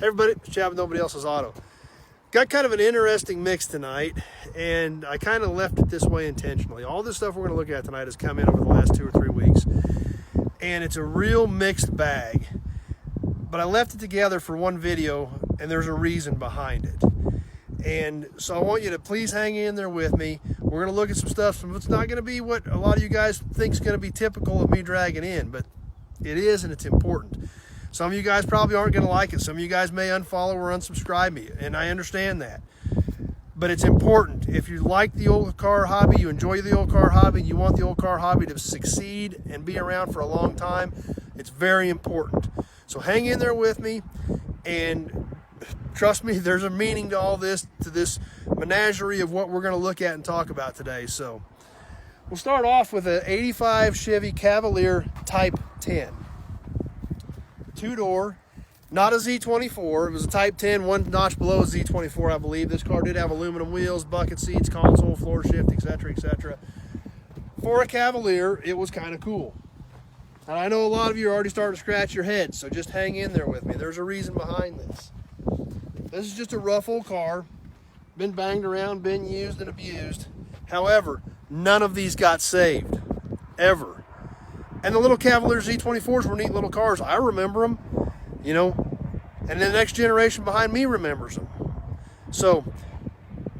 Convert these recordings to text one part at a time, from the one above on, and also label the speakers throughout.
Speaker 1: Hey everybody, it's Chad with Nobody Else's Auto. Got kind of an interesting mix tonight, and I kind of left it this way intentionally. All this stuff we're going to look at tonight has come in over the last 2 or 3 weeks, and it's a real mixed bag. But I left it together for one video, and there's a reason behind it. And so I want you to please hang in there with me. We're going to look at some stuff. It's not going to be what a lot of you guys think is going to be typical of me dragging in, but it is, and it's important. Some of you guys probably aren't going to like it. Some of you guys may unfollow or unsubscribe me, and I understand that. But it's important. If you like the old car hobby, you enjoy the old car hobby, you want the old car hobby to succeed and be around for a long time, it's very important. So hang in there with me, and trust me, there's a meaning to all this, to this menagerie of what we're going to look at and talk about today. So we'll start off with an 85 Chevy Cavalier Type 10. Two-door, not a Z24. It was a Type 10, one notch below a Z24, I believe. This car did have aluminum wheels, bucket seats, console, floor shift, etc., etc. For a Cavalier, it was kind of cool. And I know a lot of you are already starting to scratch your heads, so just hang in there with me. There's a reason behind this. This is just a rough old car, been banged around, been used and abused. However, none of these got saved, ever. And the little Cavalier Z24s were neat little cars. I remember them, you know, and the next generation behind me remembers them. So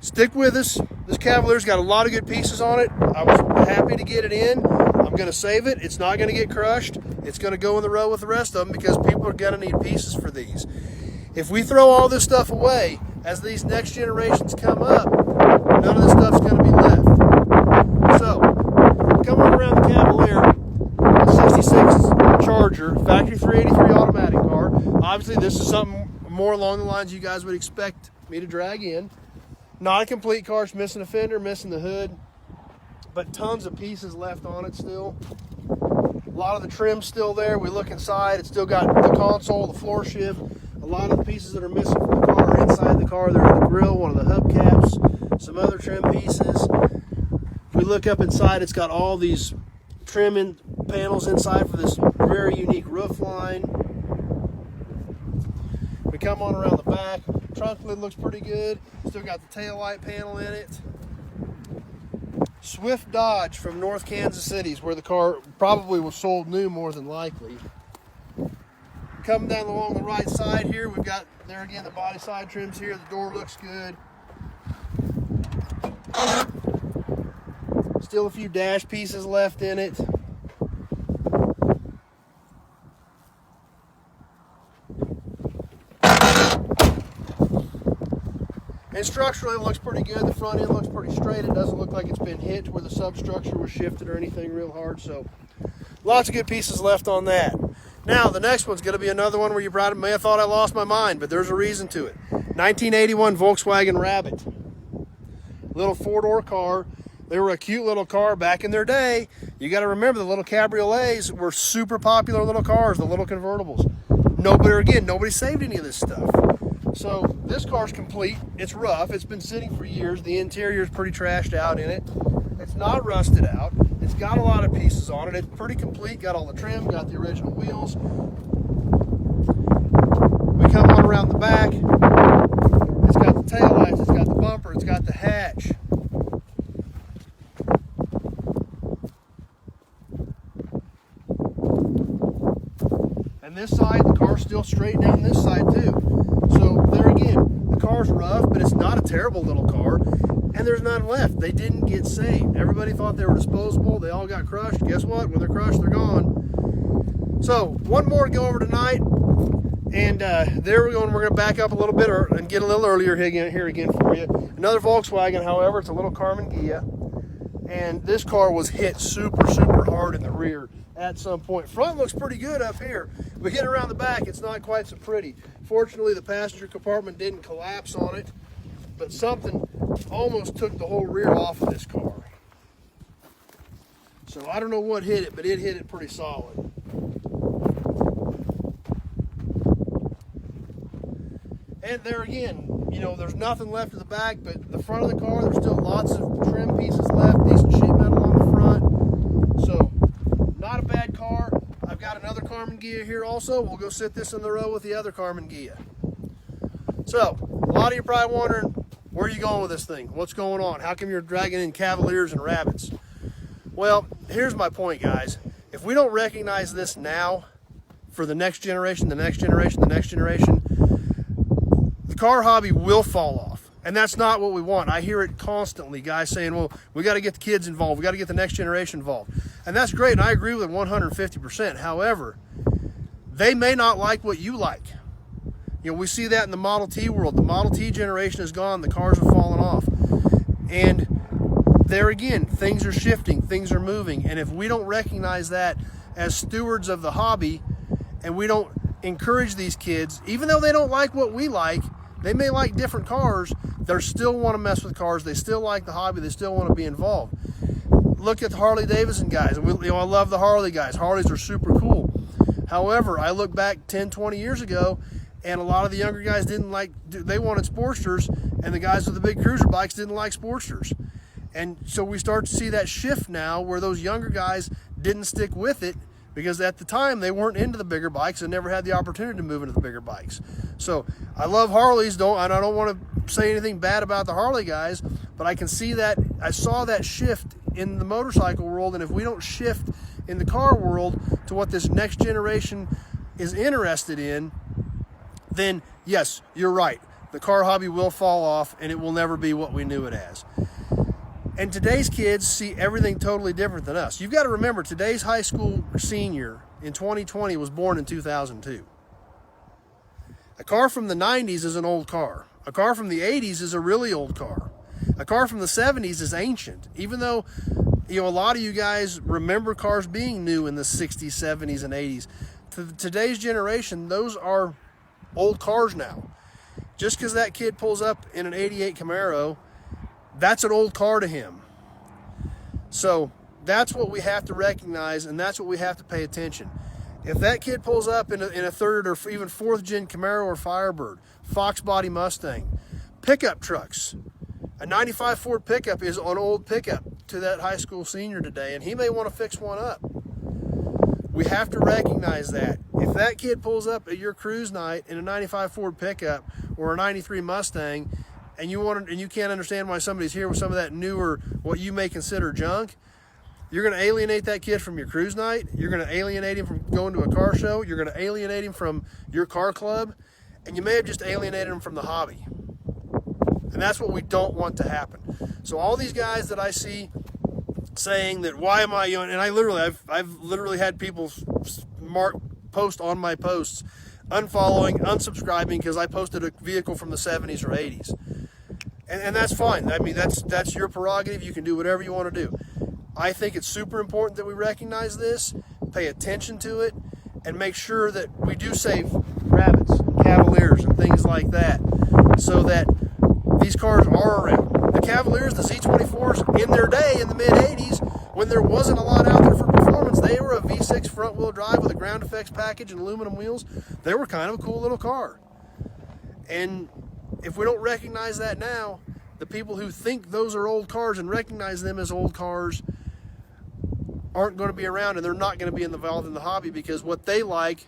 Speaker 1: stick with us. This Cavalier's got a lot of good pieces on it. I was happy to get it in. I'm going to save it. It's not going to get crushed. It's going to go in the row with the rest of them because people are going to need pieces for these. If we throw all this stuff away, as these next generations come up, none of this stuff's going to be left. So, come on around the Cavalier. 66 Charger, factory 383 automatic car. Obviously, this is something more along the lines you guys would expect me to drag in. Not a complete car. It's missing a fender, missing the hood, but tons of pieces left on it still. A lot of the trim's still there. We look inside, it's still got the console, the floor shift. A lot of the pieces that are missing from the car are inside the car. There's the grill, one of the hubcaps, some other trim pieces. If we look up inside, it's got all these trim panels inside for this very unique roof line. We come on around the back. Trunk lid looks pretty good. Still got the tail light panel in it. Swift Dodge from North Kansas City is where the car probably was sold new, more than likely. Coming down along the right side here, we've got, there again, the body side trims here. The door looks good. Still a few dash pieces left in it. And structurally, it looks pretty good. The front end looks pretty straight. It doesn't look like it's been hit where the substructure was shifted or anything real hard. So lots of good pieces left on that. Now, the next one's going to be another one where you probably may have thought I lost my mind, but there's a reason to it. 1981 Volkswagen Rabbit. Little four-door car. They were a cute little car back in their day. You got to remember, the little cabriolets were super popular little cars, the little convertibles. Nobody saved any of this stuff. So this car's complete. It's rough. It's been sitting for years. The interior is pretty trashed out in it. It's not rusted out. It's got a lot of pieces on it. It's pretty complete. Got all the trim, got the original wheels. We come on around the back. It's got the taillights. It's got the bumper. It's got the hatch. And this side, the car's still straight down this side too. So there again, the car's rough, but it's not a terrible little car. And there's none left. They didn't get saved. Everybody thought they were disposable. They all got crushed. Guess what? When they're crushed, they're gone. So one more to go over tonight. And there we go. And we're going to back up a little bit and get a little earlier here again for you. Another Volkswagen, however, it's a little Karmann Ghia. And this car was hit super, super hard in the rear at some point. Front looks pretty good up here. We get around the back, it's not quite so pretty. Fortunately, the passenger compartment didn't collapse on it, but something almost took the whole rear off of this car. So I don't know what hit it, but it hit it pretty solid. And there again, you know, there's nothing left of the back, but the front of the car, there's still lots of trim pieces left, decent sheet metal on the front. So not a bad car. I've got another Karmann Ghia here also. We'll go sit this in the row with the other Karmann Ghia. So, a lot of you are probably wondering, where are you going with this thing? What's going on? How come you're dragging in Cavaliers and Rabbits? Well, here's my point, guys. If we don't recognize this now, for the next generation, the next generation, the next generation, the car hobby will fall off. And that's not what we want. I hear it constantly, guys saying, well, we got to get the kids involved. We got to get the next generation involved. And that's great, and I agree with it 150%. However, they may not like what you like. You know, we see that in the Model T world. The Model T generation is gone. The cars have fallen off. And there again, things are shifting, things are moving. And if we don't recognize that as stewards of the hobby, and we don't encourage these kids, even though they don't like what we like, they may like different cars, they still want to mess with cars, they still like the hobby, they still want to be involved. Look at the Harley Davidson guys. I love the Harley guys. Harleys are super cool. However, I look back 10, 20 years ago, and a lot of the younger guys they wanted Sportsters, and the guys with the big cruiser bikes didn't like Sportsters. And so we start to see that shift now where those younger guys didn't stick with it, because at the time they weren't into the bigger bikes and never had the opportunity to move into the bigger bikes. So I love Harleys, and I don't want to say anything bad about the Harley guys, but I can see that, I saw that shift in the motorcycle world, and if we don't shift in the car world to what this next generation is interested in, then yes, you're right. The car hobby will fall off and it will never be what we knew it as. And today's kids see everything totally different than us. You've got to remember, today's high school senior in 2020 was born in 2002. A car from the 90s is an old car. A car from the 80s is a really old car. A car from the 70s is ancient. Even though, you know, a lot of you guys remember cars being new in the 60s, 70s, and 80s. To today's generation, those are old cars now. Just because that kid pulls up in an 88 Camaro, that's an old car to him. So that's what we have to recognize, and that's what we have to pay attention. If that kid pulls up in a third or even fourth gen Camaro or Firebird, Fox body Mustang, pickup trucks, a 95 Ford pickup is an old pickup to that high school senior today, and he may want to fix one up. We have to recognize that. If that kid pulls up at your cruise night in a 95 Ford pickup or a 93 Mustang, and you can't understand why somebody's here with some of that newer, what you may consider junk, you're going to alienate that kid from your cruise night. You're going to alienate him from going to a car show. You're going to alienate him from your car club, and you may have just alienated him from the hobby. And that's what we don't want to happen. So all these guys that I see saying that, why am I, and I've literally had people post on my posts, unfollowing, unsubscribing because I posted a vehicle from the 70s or 80s. And that's fine. I mean, that's your prerogative. You can do whatever you want to do. I think it's super important that we recognize this, pay attention to it, and make sure that we do save Rabbits, Cavaliers, and things like that, so that these cars are around. The Cavaliers, the Z24s, in their day, in the mid-80s, when there wasn't a lot out there for performance, they were a V6 front-wheel drive with a ground effects package and aluminum wheels. They were kind of a cool little car. And if we don't recognize that now, the people who think those are old cars and recognize them as old cars aren't going to be around, and they're not going to be involved in the hobby because what they like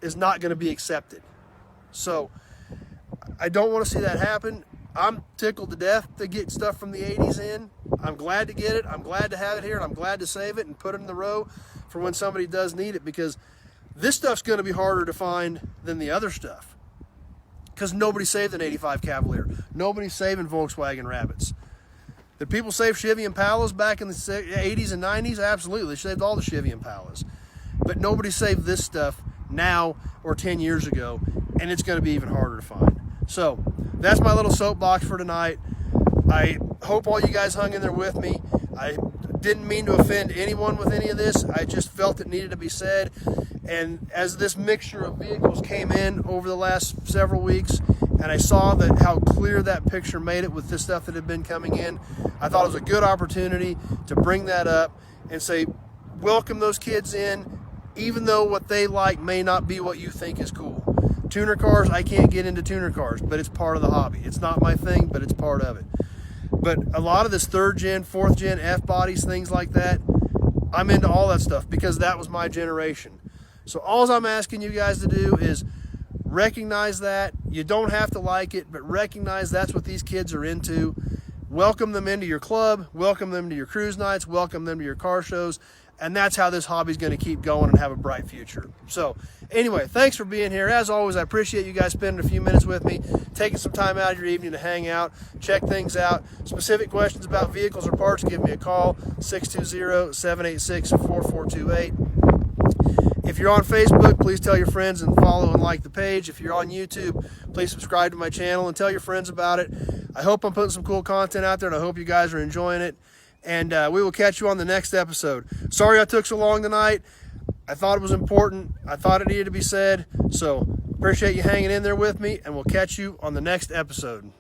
Speaker 1: is not going to be accepted. So I don't want to see that happen. I'm tickled to death to get stuff from the 80s in. I'm glad to get it. I'm glad to have it here, and I'm glad to save it and put it in the row for when somebody does need it, because this stuff's going to be harder to find than the other stuff, because nobody saved an 85 Cavalier. Nobody's saving Volkswagen Rabbits. Did people save Chevy Impalas back in the 80s and 90s? Absolutely. They saved all the Chevy Impalas. But nobody saved this stuff now or 10 years ago, and it's going to be even harder to find. So that's my little soapbox for tonight. I hope all you guys hung in there with me. I didn't mean to offend anyone with any of this. I just felt it needed to be said. And as this mixture of vehicles came in over the last several weeks, and I saw that how clear that picture made it with this stuff that had been coming in, I thought it was a good opportunity to bring that up and say, welcome those kids in, even though what they like may not be what you think is cool. Tuner cars, I can't get into tuner cars, but it's part of the hobby. It's not my thing, but it's part of it. But a lot of this 3rd gen, 4th gen, F-bodies, things like that, I'm into all that stuff because that was my generation. So all I'm asking you guys to do is Recognize that. You don't have to like it, but recognize that's what these kids are into. Welcome them into your club, welcome them to your cruise nights, welcome them to your car shows, and that's how this hobby is going to keep going and have a bright future. So anyway, thanks for being here. As always, I appreciate you guys spending a few minutes with me, taking some time out of your evening to hang out, check things out. Specific questions about vehicles or parts, give me a call, 620-786-4428. If you're on Facebook, please tell your friends and follow and like the page. If you're on YouTube, please subscribe to my channel and tell your friends about it. I hope I'm putting some cool content out there, and I hope you guys are enjoying it. And we will catch you on the next episode. Sorry I took so long tonight. I thought it was important. I thought it needed to be said. So appreciate you hanging in there with me, and we'll catch you on the next episode.